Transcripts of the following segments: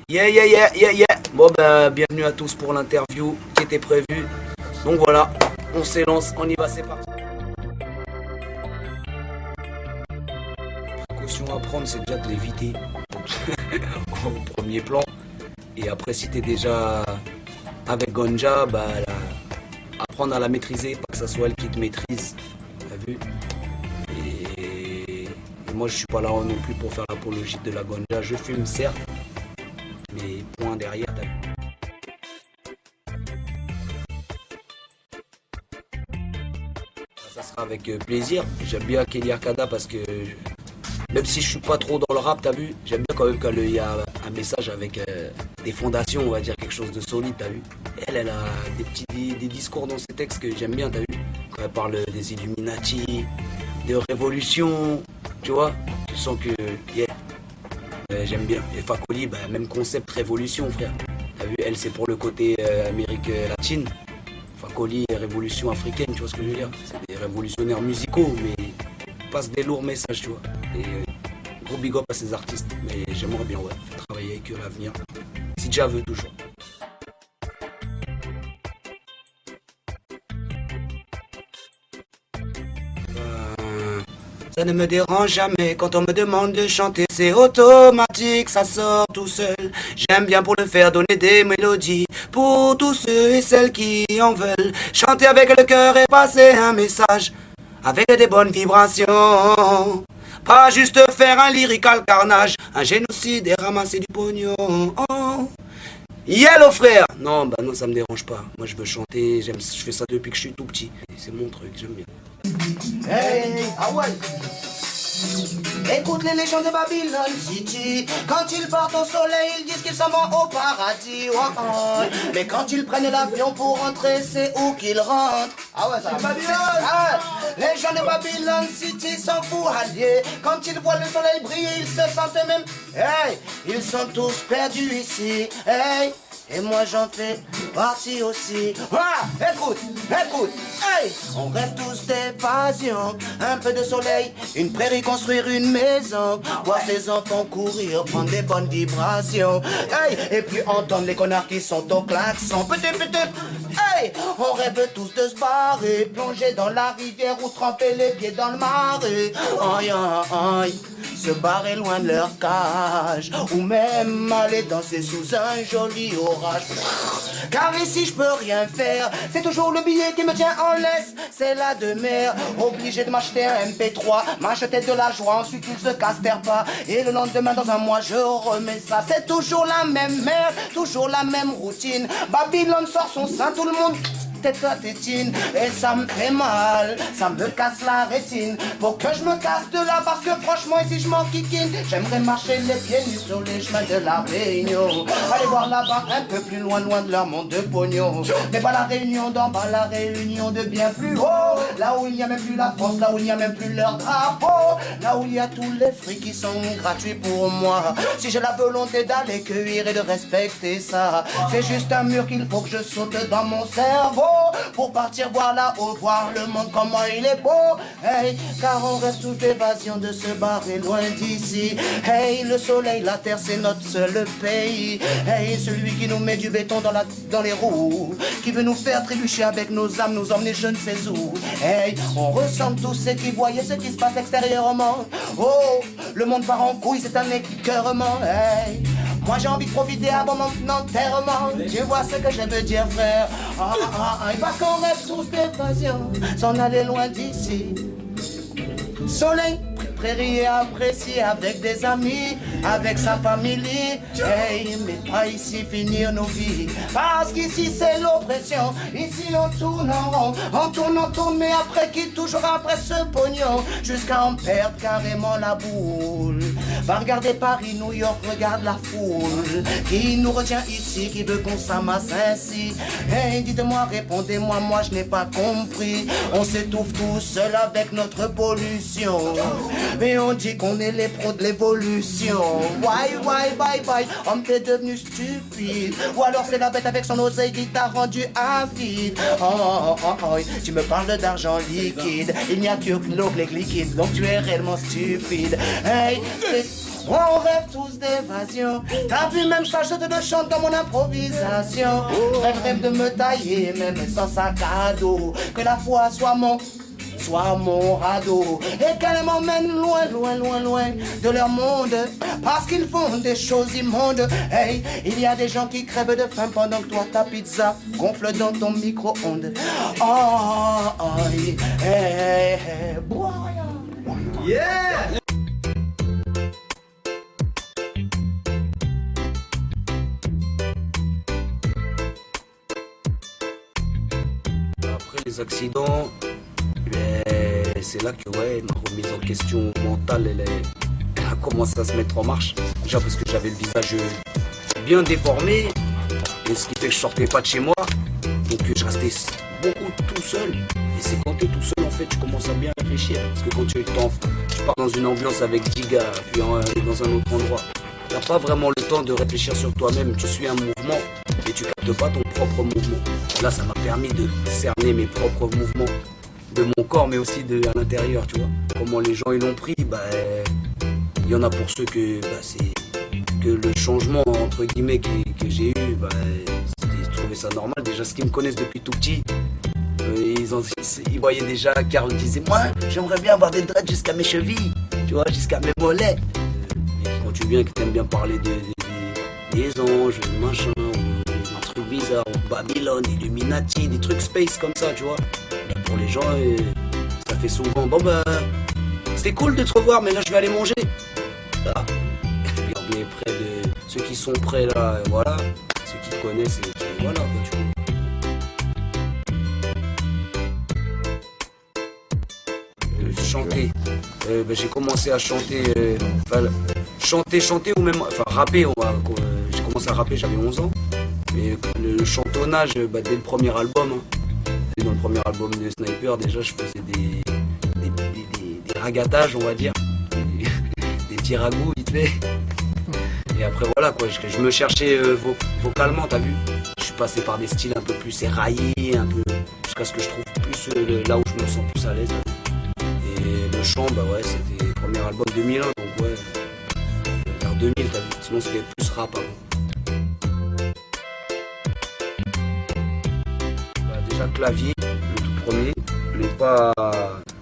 Yeah. Bon, bah, bienvenue à tous pour l'interview qui était prévue. Donc voilà, on s'élance, on y va, c'est parti. Précaution à prendre, c'est déjà de l'éviter au premier plan. Et après, si t'es déjà avec Ganja, bah, apprendre à la maîtriser, pas que ça soit elle qui te maîtrise. T'as vu? Et moi, je suis pas là non plus pour faire l'apologie de la Ganja. Je fume, certes, mais point derrière, t'as vu? Ça sera avec plaisir. J'aime bien Kelly Arcada parce que même si je suis pas trop dans le rap, t'as vu, j'aime bien quand même quand il y a un message avec des fondations, on va dire quelque chose de solide, t'as vu. Elle a des discours dans ses textes que j'aime bien, t'as vu. Quand elle parle des Illuminati, de révolution, tu vois, tu sens que j'aime bien. Et Fakoli, bah, même concept révolution, frère. T'as vu, elle c'est pour le côté Amérique latine. Fakoli, révolution africaine, tu vois ce que je veux dire. C'est des révolutionnaires musicaux, mais ils passent des lourds messages, tu vois. Et gros big up à ces artistes. Mais j'aimerais bien, ouais, faire travailler avec eux à l'avenir. Si Jah veut toujours. Ça ne me dérange jamais quand on me demande de chanter, c'est automatique, ça sort tout seul. J'aime bien pour le faire donner des mélodies pour tous ceux et celles qui en veulent. Chanter avec le cœur et passer un message avec des bonnes vibrations. Pas juste faire un lyrical carnage, un génocide et ramasser du pognon. Yellow frère! Non, bah non, ça me dérange pas. Moi je veux chanter, je fais ça depuis que je suis tout petit. C'est mon truc, j'aime bien. Hey, ah ouais. Écoute les légendes de Babylon City. Quand ils partent au soleil, ils disent qu'ils s'en vont au paradis. Oh, oh. Mais quand ils prennent l'avion pour rentrer, c'est où qu'ils rentrent. Ah ouais, ça va. Les gens de Babylon City s'en foutent alliés. Quand ils voient le soleil briller, ils se sentent même. Hey, ils sont tous perdus ici. Hey. Et moi j'en fais partie aussi. Ah, écoute, hey, on rêve tous d'évasion, un peu de soleil, une prairie, construire une maison, voir ses enfants courir, prendre des bonnes vibrations. Hey, et puis entendre les connards qui sont au klaxon. Peut-être, hey, on rêve tous de se barrer, plonger dans la rivière ou tremper les pieds dans le marais. Aïe, aïe, se barrer loin de leur cage, ou même aller danser sous un joli orage. Car ici je peux rien faire, c'est toujours le billet qui me tient en laisse. C'est la demeure, obligé de m'acheter un MP3, m'acheter de la joie, ensuite il se casse-terre pas. Et le lendemain dans un mois je remets ça. C'est toujours la même merde, toujours la même routine. Babylone sort son sein, tout le monde tête à tétine. Et ça me fait mal, ça me casse la rétine. Faut que je me casse de là parce que franchement ici je m'en kikine. J'aimerais marcher les pieds nus sur les chemins de la Réunion, aller voir là-bas un peu plus loin de leur monde de pognon. Mais pas la Réunion d'en bas, la Réunion de bien plus haut. Là où il n'y a même plus la France, là où il n'y a même plus leur drapeau. Là où il y a tous les fruits qui sont gratuits pour moi. Si j'ai la volonté d'aller cueillir et de respecter ça, c'est juste un mur qu'il faut que je saute dans mon cerveau pour partir voir là-haut, voir le monde comment il est beau. Hey, car on reste tous d'évasion de se barrer loin d'ici. Hey, le soleil, la terre, c'est notre seul pays. Hey, celui qui nous met du béton dans les roues, qui veut nous faire trébucher avec nos âmes, nous emmener je ne sais où. Hey, on ressemble tous ceux qui voyaient ce qui se passe extérieurement. Oh, le monde part en couille, c'est un écœurement. Hey, moi j'ai envie de profiter avant mon enterrement. Tu vois ce que je veux dire, frère? Parce qu'on rêve tous d'évasion, s'en aller loin d'ici. Soleil, prairie et apprécier avec des amis, avec sa famille. Hey, mais pas ici finir nos vies, parce qu'ici c'est l'oppression. Ici on tourne en rond, on tourne, mais après qui toujours après ce pognon, jusqu'à en perdre carrément la boule. Va regarder Paris, New York, regarde la foule qui nous retient ici, qui veut qu'on s'amasse ainsi. Hey, dites-moi, répondez-moi, moi je n'ai pas compris. On s'étouffe tout seul avec notre pollution, mais on dit qu'on est les pros de l'évolution. Why, bye, on t'est devenu stupide, ou alors c'est la bête avec son oseille qui t'a rendu avide. Oh, tu me parles d'argent liquide, il n'y a que l'eau liquide, donc tu es réellement stupide. Hey, On rêve tous d'évasion. T'as vu, même ça, je te chante dans mon improvisation. Rêve de me tailler, même sans sac à dos. Que la foi soit mon radeau. Et qu'elle m'emmène loin, loin, loin, loin de leur monde. Parce qu'ils font des choses immondes. Hey, il y a des gens qui crèvent de faim pendant que toi ta pizza gonfle dans ton micro-ondes. Oh, oh, hey, hey, Yeah! Après les accidents, c'est là que ouais, ma remise en question mentale, elle a commencé à se mettre en marche. Déjà parce que j'avais le visage bien déformé, et ce qui fait que je sortais pas de chez moi. Donc je restais beaucoup tout seul. Et c'est quand tu es tout seul, en fait, tu commences à bien réfléchir. Parce que quand tu pars dans une ambiance avec 10 gars, puis dans un autre endroit, tu n'as pas vraiment le temps de réfléchir sur toi-même. Tu suis un mouvement et tu captes pas ton propre mouvement. Là, ça m'a permis de cerner mes propres mouvements de mon corps, mais aussi à l'intérieur, tu vois. Comment les gens ils l'ont pris, il y en a pour ceux que c'est que le changement entre guillemets que j'ai eu, ils trouvaient ça normal. Déjà, ceux qui me connaissent depuis tout petit, ils voyaient déjà. Karl disait, moi, j'aimerais bien avoir des dreads jusqu'à mes chevilles, tu vois, jusqu'à mes mollets. Et quand tu viens, que t'aimes bien parler des anges, machin, ou des trucs bizarres, ou Babylone, Illuminati, des trucs space comme ça, tu vois. Pour les gens, ça fait souvent, c'était cool de te revoir, mais là je vais aller manger. Ah. On est près de ceux qui sont prêts là, voilà, ceux qui te connaissent, et voilà, tu vois. Chanter, j'ai commencé à chanter, chanter ou même, rapper, j'ai commencé à rapper, j'avais 11 ans, mais le chantonnage, dès le premier album, dans le premier album de Sniper, déjà je faisais des ragatages, on va dire, des petits ragoûts vite fait. Et après voilà quoi, je me cherchais vocalement, t'as vu. Je suis passé par des styles un peu plus éraillés, un peu jusqu'à ce que je trouve plus là où je me sens plus à l'aise. Et le chant, c'était le premier album 2001, donc ouais, vers 2000 t'as vu. Sinon c'était plus rap avant. Déjà clavier, le tout premier, mais pas,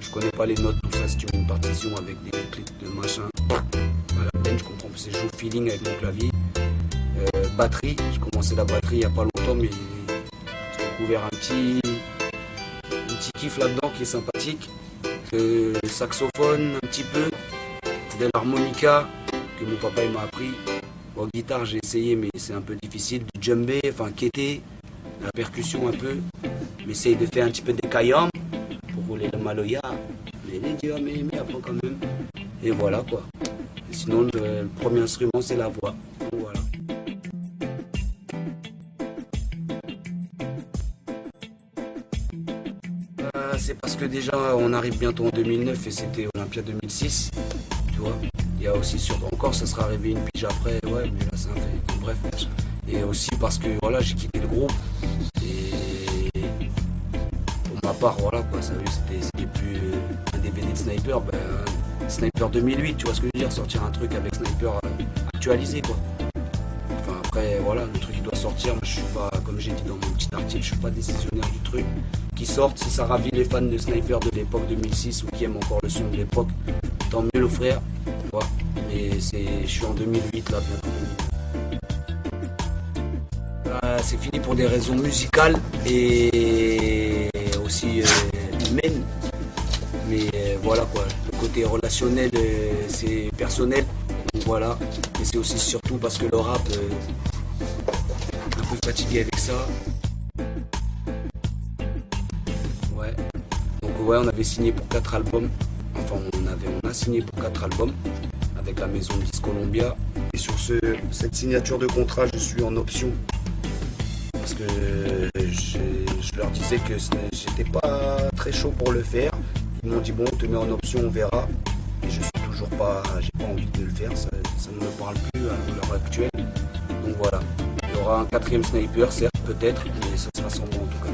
je connais pas les notes, tout ça. Si tu veux une partition avec des clics de machin, à la peine je comprends, parce que je joue feeling avec mon clavier. Batterie, j'ai commencé la batterie il y a pas longtemps, mais j'ai découvert un petit kiff là-dedans qui est sympathique. Saxophone un petit peu, de l'harmonica que mon papa il m'a appris. Bon, guitare j'ai essayé, mais c'est un peu difficile. Du djembé, kété, la percussion un peu. Mais essaye de faire un petit peu des kayam pour rouler le maloya. Mais après quand même. Et voilà quoi. Et sinon le premier instrument c'est la voix. Donc, voilà. C'est parce que déjà on arrive bientôt en 2009 et c'était Olympia 2006. Tu vois. Il y a aussi encore ça sera arrivé une pige après. Ouais mais là c'est un fait. Bref. Et aussi parce que voilà j'ai quitté le groupe. À part, voilà quoi, ça c'était plus un DVD de Sniper, Sniper 2008, tu vois ce que je veux dire, sortir un truc avec Sniper actualisé quoi. Enfin après voilà, le truc il doit sortir, mais je suis pas, comme j'ai dit dans mon petit article, je suis pas décisionnaire du truc. Qui sorte, si ça ravit les fans de Sniper de l'époque 2006 ou qui aiment encore le son de l'époque, tant mieux le frère, tu vois. Mais je suis en 2008 là bientôt. C'est fini pour des raisons musicales et aussi humaine, mais voilà quoi, le côté relationnel c'est personnel, donc voilà, mais c'est aussi surtout parce que le rap un peu fatigué avec ça. Ouais, donc ouais, on avait signé pour 4 albums, enfin on a signé pour 4 albums avec la maison Disque Columbia, et sur cette signature de contrat je suis en option. Parce que je leur disais que j'étais pas très chaud pour le faire. Ils m'ont dit bon, on te met en option, on verra. Et je suis toujours pas, j'ai pas envie de le faire, ça ne me parle plus à l'heure actuelle. Donc voilà, il y aura un 4e Sniper, certes peut-être, mais ça sera sans moi en tout cas.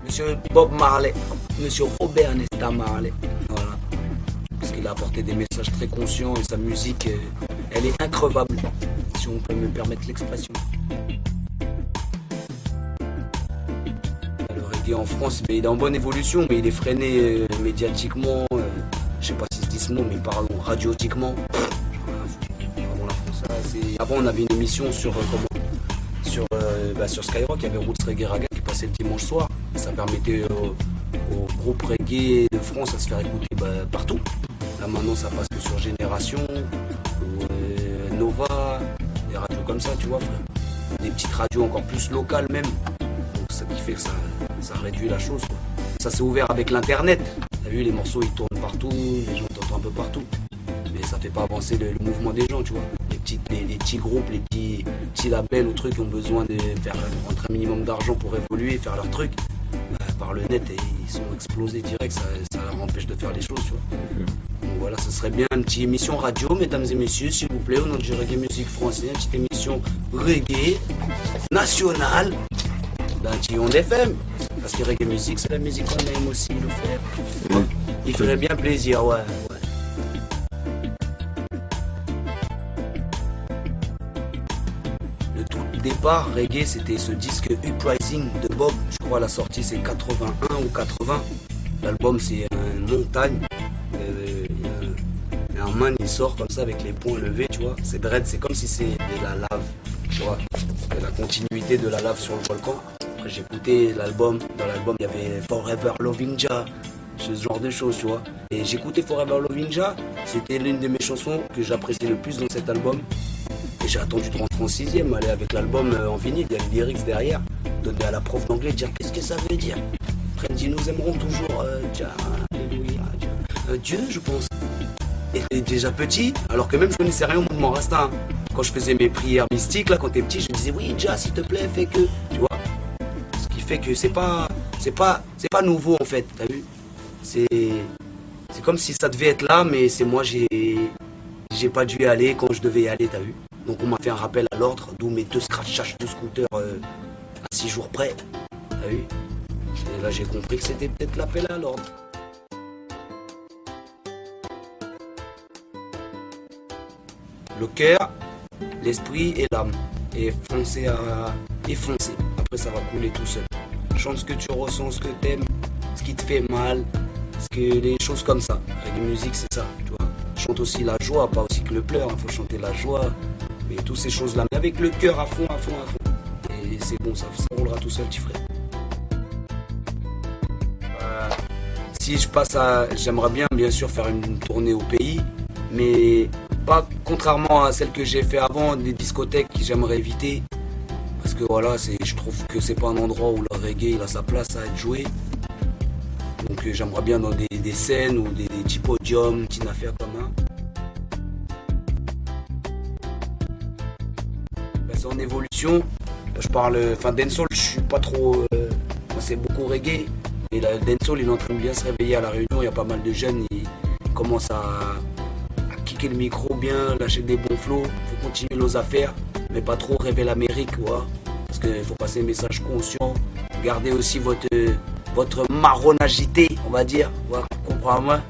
Monsieur Bob Marley, Monsieur Robert Nesta Marley, voilà. il a apporté des messages très conscients et sa musique, elle est increvable, si on peut me permettre l'expression. Le reggae en France, mais il est en bonne évolution, mais il est freiné médiatiquement, je sais pas si se dit ce mot, mais parlons radiotiquement. Avant on avait une émission sur Skyrock, il y avait Roots Reggae Raga qui passait le dimanche soir. Ça permettait aux groupes reggae de France à se faire écouter partout. Là maintenant ça passe que sur Génération, ou Nova, des radios comme ça, tu vois, frère. Des petites radios encore plus locales même. Donc ça qui fait que ça réduit la chose, quoi. Ça s'est ouvert avec l'internet. T'as vu, les morceaux ils tournent partout, les gens t'entendent un peu partout. Mais ça fait pas avancer le mouvement des gens, tu vois. Les petits groupes, les petits labels ou trucs qui ont besoin de faire rentrer un minimum d'argent pour évoluer, faire leur truc. Par le net, et ils sont explosés direct, ça leur empêche de faire les choses, tu vois. Donc voilà, ce serait bien une petite émission radio, mesdames et messieurs, s'il vous plaît, au nom du Reggae Musique Français, une petite émission reggae nationale d'un petit Onde FM. Parce que Reggae Musique, c'est la musique qu'on aime aussi le faire. Ouais. Il ferait bien plaisir, ouais. Départ, reggae, c'était ce disque Uprising de Bob. Je crois la sortie c'est 81 ou 80. L'album c'est une montagne. Un man il sort comme ça avec les poings levés, tu vois. C'est dread, c'est comme si c'est de la lave, tu vois. C'est la continuité de la lave sur le volcan. Après j'ai écouté l'album. Dans l'album il y avait Forever Loving Jah, ce genre de choses, tu vois. Et j'écoutais Forever Loving Jah. C'était l'une de mes chansons que j'appréciais le plus dans cet album. Et j'ai attendu de rentrer en 6ème, aller avec l'album en vinyle, il y a les lyrics derrière, donner à la prof d'anglais, dire qu'est-ce que ça veut dire. Après elle me dit nous aimerons toujours Alléluia, Dieu je pense. Et déjà petit, alors que même je connaissais rien au mouvement Rasta. Quand je faisais mes prières mystiques, là quand t'es petit, je disais oui Jah s'il te plaît fais que, tu vois. Ce qui fait que c'est pas nouveau en fait, t'as vu. C'est comme si ça devait être là, mais c'est moi j'ai pas dû y aller quand je devais y aller, t'as vu. Donc on m'a fait un rappel à l'ordre, d'où mes 2 scratchages de scooter à 6 jours près. T'as vu? Et là j'ai compris que c'était peut-être l'appel à l'ordre. Le cœur, l'esprit et l'âme. Et foncer et foncer. Après ça va couler tout seul. Chante ce que tu ressens, ce que t'aimes, ce qui te fait mal, les choses comme ça. Avec la musique c'est ça, tu vois. Chante aussi la joie, pas aussi que le pleur, il faut chanter la joie. Et toutes ces choses-là, mais avec le cœur à fond. Et c'est bon, ça roulera tout seul, petit frère. Si je passe j'aimerais bien sûr faire une tournée au pays, mais pas contrairement à celle que j'ai fait avant, des discothèques que j'aimerais éviter. Parce que voilà, je trouve que c'est pas un endroit où le reggae il a sa place à être joué. Donc j'aimerais bien dans des scènes ou des petits podiums, petites affaires comme ça. C'est en évolution. Je parle, dancehall, je suis pas trop. Moi, c'est beaucoup reggae. Et le dancehall, il est en train de bien se réveiller à la Réunion. Il y a pas mal de jeunes, ils commencent à kicker le micro bien, lâcher des bons flots. Il faut continuer nos affaires, mais pas trop rêver l'Amérique, quoi. Parce qu'il faut passer un message conscient. Gardez aussi votre marron agité, on va dire. Ouais, comprends-moi.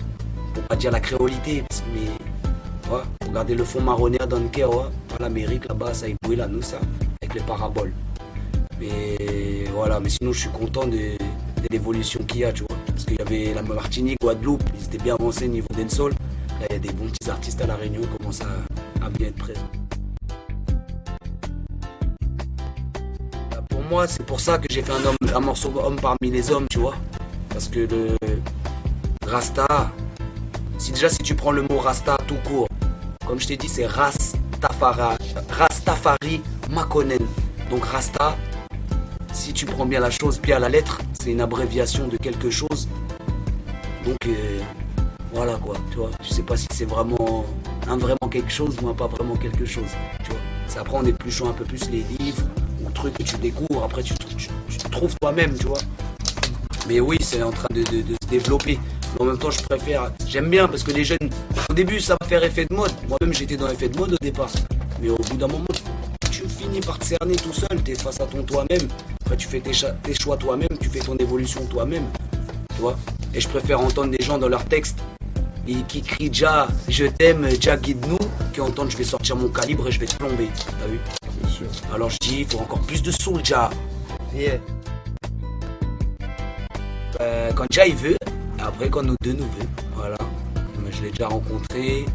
Pour pas dire la créolité, mais. Ouais, faut garder le fond marronnier dans le cœur, ouais. Pas l'Amérique là-bas, ça ébrouille là, nous ça, avec les paraboles. Mais voilà, mais sinon je suis content de l'évolution qu'il y a, tu vois. Parce qu'il y avait la Martinique, Guadeloupe, ils étaient bien avancés niveau dancehall. Là, il y a des bons petits artistes à la Réunion qui commencent à bien être présents. Pour moi, c'est pour ça que j'ai fait un morceau homme parmi les hommes, tu vois. Parce que le Rasta, si tu prends le mot Rasta tout court, comme je t'ai dit, c'est Rastafari Makonnen. Donc Rasta, si tu prends bien la chose bien à la lettre, c'est une abréviation de quelque chose. Donc voilà quoi, tu vois. Je sais pas si c'est vraiment quelque chose ou pas vraiment quelque chose, tu vois. C'est après en épluchant un peu plus les livres ou trucs que tu découvres, après tu trouves toi-même, tu vois. Mais oui, c'est en train de se développer. Mais en même temps, j'aime bien parce que les jeunes, au début, ça va faire effet de mode. Moi-même, j'étais dans l'effet de mode au départ. Mais au bout d'un moment, tu finis par te cerner tout seul, tu es face à ton toi-même. Après, tu fais tes choix toi-même, tu fais ton évolution toi-même. Tu vois. Et je préfère entendre des gens dans leurs textes et qui crie déjà, je t'aime, déjà guide-nous, qui entendent je vais sortir mon calibre et je vais te plomber. T'as vu? Bien sûr. Alors je dis, il faut encore plus de soul, déjà. Yeah. Quand déjà il veut, et après quand nous deux nous veut. Voilà. Mais je l'ai déjà rencontré.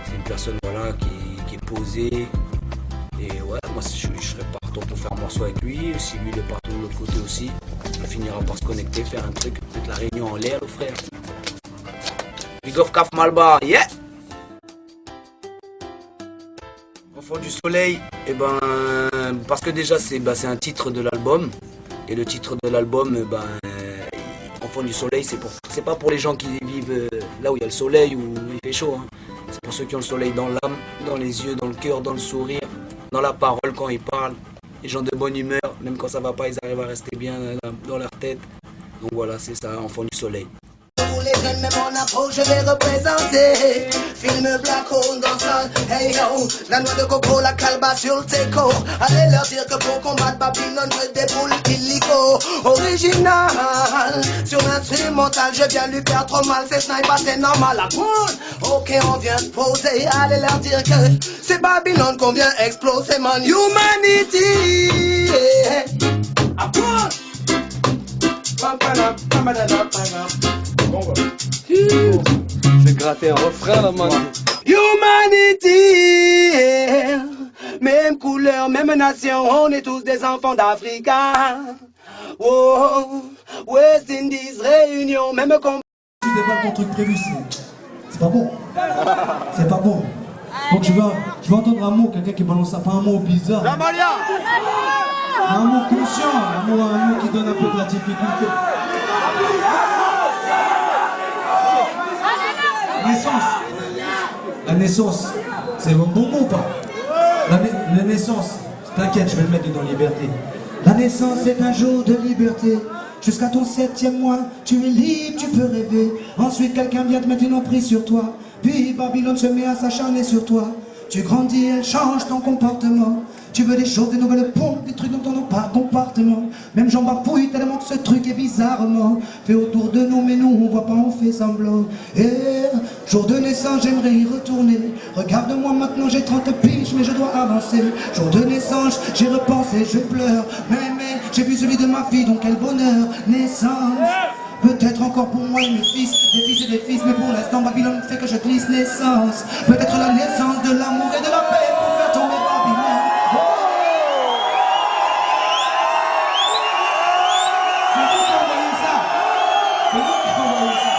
C'est une personne voilà, qui est posée. Et ouais, moi je serais partant pour faire un morceau avec lui. Si lui il est partant de l'autre côté aussi, on finira par se connecter, faire un truc, mettre la réunion en l'air, le frère. Big of Kaf Malba, yeah! Enfant du soleil, et ben parce que déjà c'est un titre de l'album. Et le titre de l'album, Enfant du soleil, c'est pas pour les gens qui vivent là où il y a le soleil, où il fait chaud. Hein. C'est pour ceux qui ont le soleil dans l'âme, dans les yeux, dans le cœur, dans le sourire, dans la parole quand ils parlent. Les gens de bonne humeur, même quand ça va pas, ils arrivent à rester bien dans leur tête. Donc voilà, c'est ça, Enfant du soleil. Pour les jeunes, même en approche, je vais représenter. Film Black Hole dans ça, hey yo. La noix de coco, la calebasse sur le teco. Allez leur dire que pour combattre Babylone, je déboule illico. Original, sur l'instrumental, je viens lui faire trop mal. C'est sniper, c'est normal, la pointe. Ok, on vient de poser. Allez leur dire que c'est Babylone qu'on vient exploser, man. Humanity, à pointe. J'ai gratté un refrain là, man. Humanity, même couleur, même nation, on est tous des enfants d'Afrique. Oh, West Indies, réunion, même combat. Tu déballes ton truc prévu, c'est pas bon. C'est pas bon. Donc je vais entendre un mot, quelqu'un qui balance ça, pas un mot bizarre. Un mot conscient, un mot qui donne un peu de la difficulté. Naissance. La naissance, c'est un bon mot ou pas? La naissance, t'inquiète, je vais le mettre dans liberté. La naissance est un jour de liberté. Jusqu'à ton 7e mois, tu es libre, tu peux rêver. Ensuite, quelqu'un vient te mettre une emprise sur toi. Puis Babylone se met à s'acharner sur toi. Tu grandis, elle change ton comportement. Tu veux des choses, des nouvelles pompes, des trucs dont on n'a pas compartiment. Même j'en bafouille tellement que ce truc est bizarrement fait autour de nous, mais nous on voit pas, on fait semblant. Et jour de naissance, j'aimerais y retourner. Regarde-moi maintenant, j'ai 30 piges, mais je dois avancer. Jour de naissance, j'y repensé, je pleure. Mais j'ai vu celui de ma fille, donc quel bonheur. Naissance. Peut-être encore pour moi et mes fils et des fils, mais pour l'instant Babylone fait que je glisse. Naissance, peut-être la naissance de l'amour et de la paix pour faire tomber Babylone. C'est vous qui envoyez ça. C'est vous qui envoyez ça.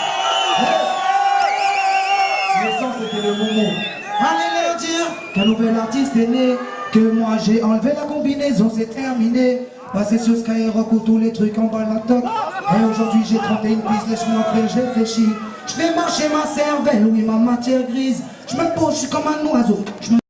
Naissance, c'était le bon mot. Allez leur dire qu'un nouvel artiste est né, que moi j'ai enlevé la combinaison, c'est terminé. Passer sur Skyrock ou tous les trucs en balatoc. Et aujourd'hui j'ai 31 pistes, laisse-moi faire, j'ai réfléchi. Je vais marcher ma cervelle, oui ma matière grise. Je me pose, je suis comme un oiseau.